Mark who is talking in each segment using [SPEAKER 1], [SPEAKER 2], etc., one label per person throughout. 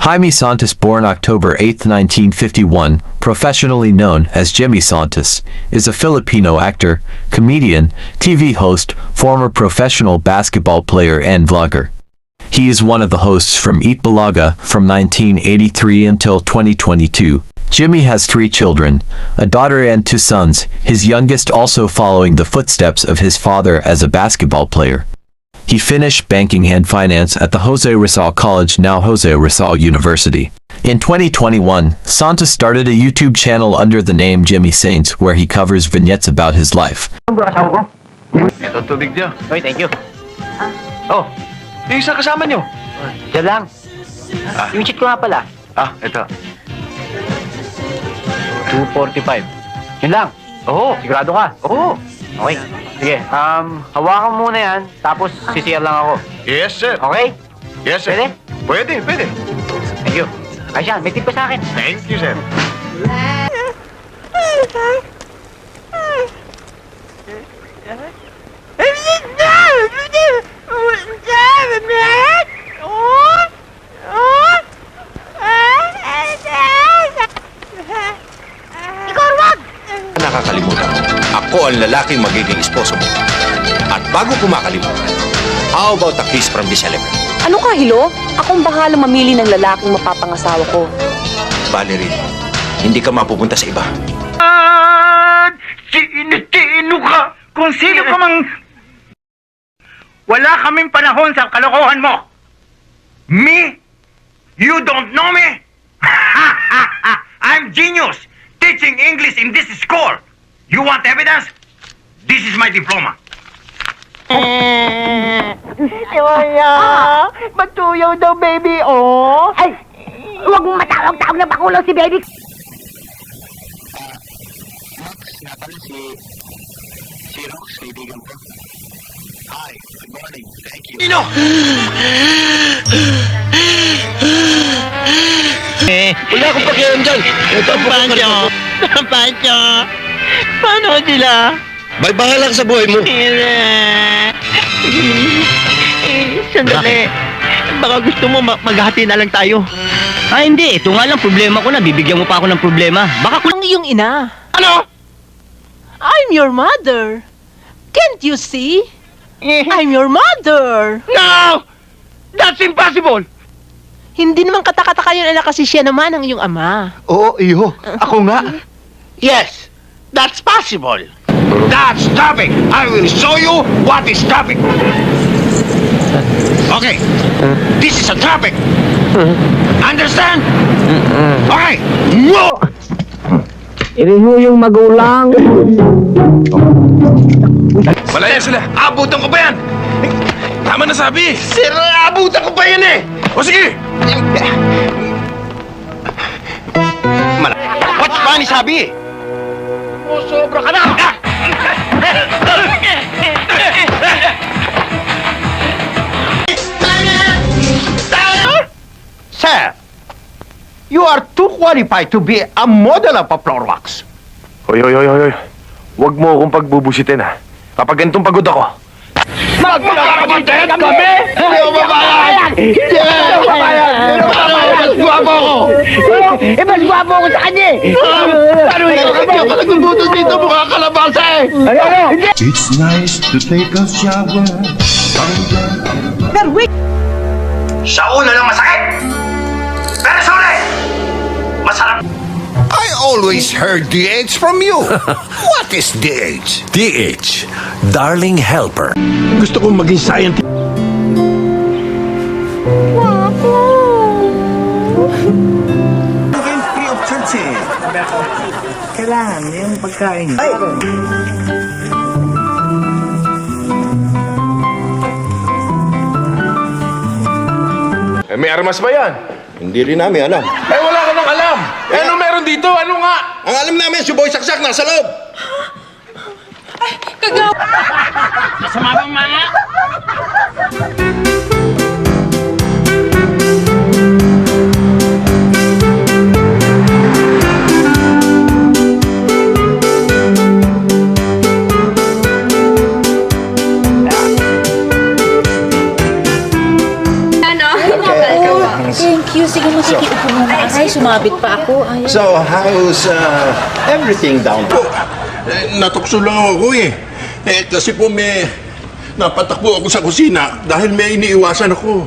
[SPEAKER 1] Jaime Santos, born October 8, 1951, professionally known as Jimmy Santos, is a Filipino actor, comedian, TV host, former professional basketball player and vlogger. He is one of the hosts from Eat Bulaga from 1983 until 2022. Jimmy has 3 children, a daughter and 2 sons, his youngest also following the footsteps of his father as a basketball player. He finished banking and finance at the Jose Rizal College, now Jose Rizal University. In 2021, Santos started a YouTube channel under the name Jimmy Saints where he covers vignettes about his life.
[SPEAKER 2] Ito tubig niyo.
[SPEAKER 3] Oy, thank you.
[SPEAKER 2] Oh, yung isa kasama niyo.
[SPEAKER 3] Diyan lang. Yung cheat ko nga pala.
[SPEAKER 2] Ito.
[SPEAKER 3] 245. Yun lang.
[SPEAKER 2] Oo.
[SPEAKER 3] Sigurado ka?
[SPEAKER 2] Oo.
[SPEAKER 3] Okay. Sige, hawakan mo muna yan, tapos sisiyar lang ako.
[SPEAKER 2] Yes, sir.
[SPEAKER 3] Okay?
[SPEAKER 2] Yes, sir.
[SPEAKER 3] Pwede?
[SPEAKER 2] Pwede.
[SPEAKER 3] Thank you. Ayan, may tip pa sa akin.
[SPEAKER 2] Thank you, sir.
[SPEAKER 4] Nakakalimutan mo, ako ang lalaking magiging esposo mo. At bago ko makalimutan, how about a kiss from the celebrant?
[SPEAKER 5] Ano ka, Hilo? Akong bahala mamili ng lalaking mapapangasawa ko.
[SPEAKER 4] Valerie, hindi ka mapupunta sa iba.
[SPEAKER 6] Sino ka? Kung sino ka mang... Wala kaming panahon sa kalokohan mo! Me? You don't know me? I'm genius! Teaching English in this school! You want evidence? This is my diploma.
[SPEAKER 7] Kaya, matuyaw daw, baby, oh.
[SPEAKER 8] Ay! Huwag mong matawag-tawag na bakulaw si baby!
[SPEAKER 4] Nino! Wala akong pakialam dyan. Ito ang
[SPEAKER 7] Pancho! Pancho! Paano sila?
[SPEAKER 4] May bahala ka sa buhay mo.
[SPEAKER 7] Sandali. Baka gusto mo maghati na lang tayo.
[SPEAKER 3] Hindi. Ito nga lang problema ko na. Bibigyan mo pa ako ng problema. Baka
[SPEAKER 5] Ang iyong ina.
[SPEAKER 7] Ano?
[SPEAKER 5] I'm your mother. Can't you see? I'm your mother.
[SPEAKER 7] No! That's impossible!
[SPEAKER 5] Hindi naman katakataka yun, anak, kasi siya naman ang iyong ama.
[SPEAKER 6] Oo, iyo. Ako nga.
[SPEAKER 7] Yes, that's possible.
[SPEAKER 6] That's traffic! I will show you what is traffic! Okay, this is a traffic! Understand? Okay, no!
[SPEAKER 8] Iriho yung magulang.
[SPEAKER 2] Malaya sila. Abutan ko ba yan? Tama na sabi.
[SPEAKER 6] Sir, abutan ko pa yan eh!
[SPEAKER 2] O sige.
[SPEAKER 6] What's funny sabi? Oh, sobra ka na! Sir, you are too qualified to be a model of a floor wax.
[SPEAKER 2] Hoy. Huwag mo akong pagbubusitin, ha. Kapag ganitong pagod ako.
[SPEAKER 6] Magpapakapagtayad kami! Hindi ako babayad! Hindi ako babayad! Mas guwapo ako!
[SPEAKER 8] Mas gwapo ako sa kanya eh!
[SPEAKER 6] Ano yun? Hindi ako nagbubutos dito mukha kalabasa eh!
[SPEAKER 8] Ano?
[SPEAKER 9] It's nice to take a shower.
[SPEAKER 6] Sa ulo lang masakit! Pero sa uli! Masarap!
[SPEAKER 4] I always heard DH from you. What is DH? DH, Darling Helper.
[SPEAKER 6] Gusto kong maging scientist.
[SPEAKER 9] Free of charge eh. Kailangan yung pagkain.
[SPEAKER 2] May armas ba yan?
[SPEAKER 4] Hindi rin namin alam.
[SPEAKER 2] Wala ka nang alam. Ano meron dito? Ano nga?
[SPEAKER 4] Ang alam namin, si Boy Saksak nasa loob.
[SPEAKER 5] Thank you
[SPEAKER 10] sige, makikiupo muna. Ay, sumabit pa ako. Ay,
[SPEAKER 4] So, how's everything down there?
[SPEAKER 11] Natukso lang ako eh. Kasi po may napatakbo ako sa kusina dahil may iniiwasan ako.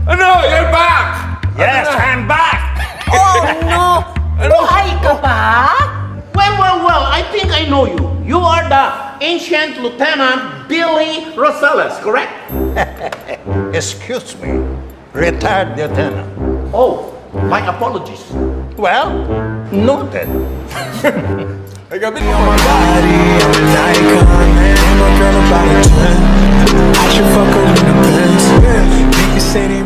[SPEAKER 6] Ano? You're back! Yes, I'm back!
[SPEAKER 10] oh no! Buhay ka pa?
[SPEAKER 6] Well, I think I know you. You are the ancient Lieutenant Billy Rosales, correct?
[SPEAKER 4] Excuse me, retired lieutenant.
[SPEAKER 6] Oh, my apologies.
[SPEAKER 4] Well, noted.
[SPEAKER 6] Ay, gabi
[SPEAKER 9] On my body, I'm an icon, man. My girl about a 10. I should fuck her in the Benz. Niggas say they